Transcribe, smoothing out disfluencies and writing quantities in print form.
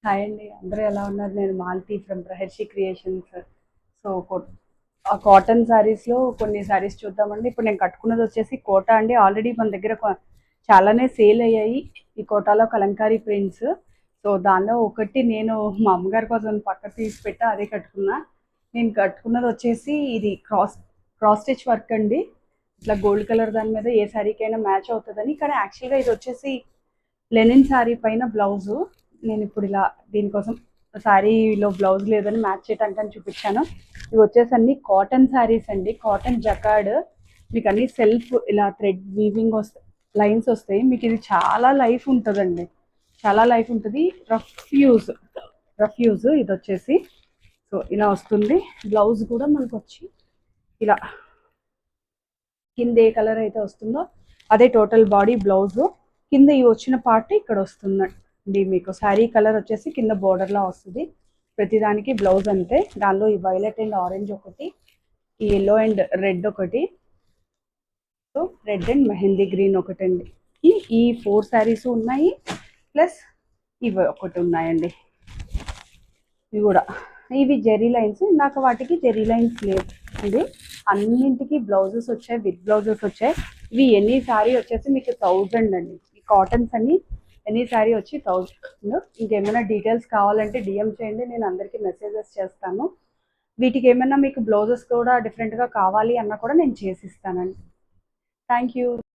Hi అండి. అందరూ ఎలా ఉన్నారు? నేను మాలతి ఫ్రమ్ ప్రహర్షి క్రియేషన్స్. సో, ఆ కాటన్ శారీస్‌లో కొన్ని శారీస్ చూద్దామండి. ఇప్పుడు నేను కట్టుకున్నది వచ్చేసి కోటా అండి. ఆల్రెడీ మన దగ్గర చాలానే సేల్ అయ్యాయి ఈ కోటాలో కలంకారీ ప్రింట్స్. సో, దానిలో ఒకటి నేను మా అమ్మగారి కోసం పక్కకు తీసి పెట్టా, అదే కట్టుకున్నా. నేను కట్టుకున్నది వచ్చేసి ఇది క్రాస్ స్టిచ్ వర్క్ అండి. ఇట్లా గోల్డ్ కలర్ దాని మీద ఏ శారీకైనా మ్యాచ్ అవుతుందని. కానీ యాక్చువల్‌గా ఇది వచ్చేసి లెనిన్ శారీ పైన బ్లౌజు. నేను ఇప్పుడు ఇలా దీనికోసం శారీలో బ్లౌజ్ లేదని మ్యాచ్ చేయడానికి అని చూపించాను. ఇవి వచ్చేసి అన్ని కాటన్ శారీస్ అండి, కాటన్ జకార్డ్. మీకు అన్ని సెల్ఫ్ ఇలా థ్రెడ్ వీవింగ్ వస్తాయి, లైన్స్ వస్తాయి. మీకు ఇది చాలా లైఫ్ ఉంటుందండి, చాలా లైఫ్ ఉంటుంది. రఫ్ యూజ్ ఇది వచ్చేసి. సో ఇలా వస్తుంది. బ్లౌజ్ కూడా మనకు వచ్చి ఇలా కింద ఏ కలర్ అయితే వస్తుందో అదే టోటల్ బాడీ బ్లౌజు. కింద ఈ వచ్చిన పార్ట్ ఇక్కడ వస్తుందండి. మీకు శారీ కలర్ వచ్చేసి కింద బోర్డర్లా వస్తుంది. ప్రతిదానికి బ్లౌజ్ అంతే. దానిలో ఈ వైలెట్ అండ్ ఆరెంజ్ ఒకటి, ఈ ఎల్లో అండ్ రెడ్ ఒకటి, so red and mehndi green ఒకటండి. ఈ 4 శారీస్ ఉన్నాయి, ప్లస్ ఇవి ఒకటి ఉన్నాయండి. ఇవి కూడా, ఇవి జెరీ లైన్స్. నాకు వాటికి జెరీ లైన్స్ లేవు అండి. అన్నింటికి బ్లౌజెస్ వచ్చాయి, విత్ బ్లౌజెస్ వచ్చాయి. ఇవి ఎనీ శారీ వచ్చేసి మీకు 1000 అండి. ఈ కాటన్స్ అన్ని ఎనీ శారీ వచ్చి 1000. ఇంకేమైనా డీటెయిల్స్ కావాలంటే డిఎం చేయండి, నేను అందరికీ మెసేజెస్ చేస్తాను. వీటికి ఏమైనా మీకు బ్లౌజెస్ కూడా డిఫరెంట్గా కావాలి అన్నా కూడా నేను చేసిస్తానండి. Thank you.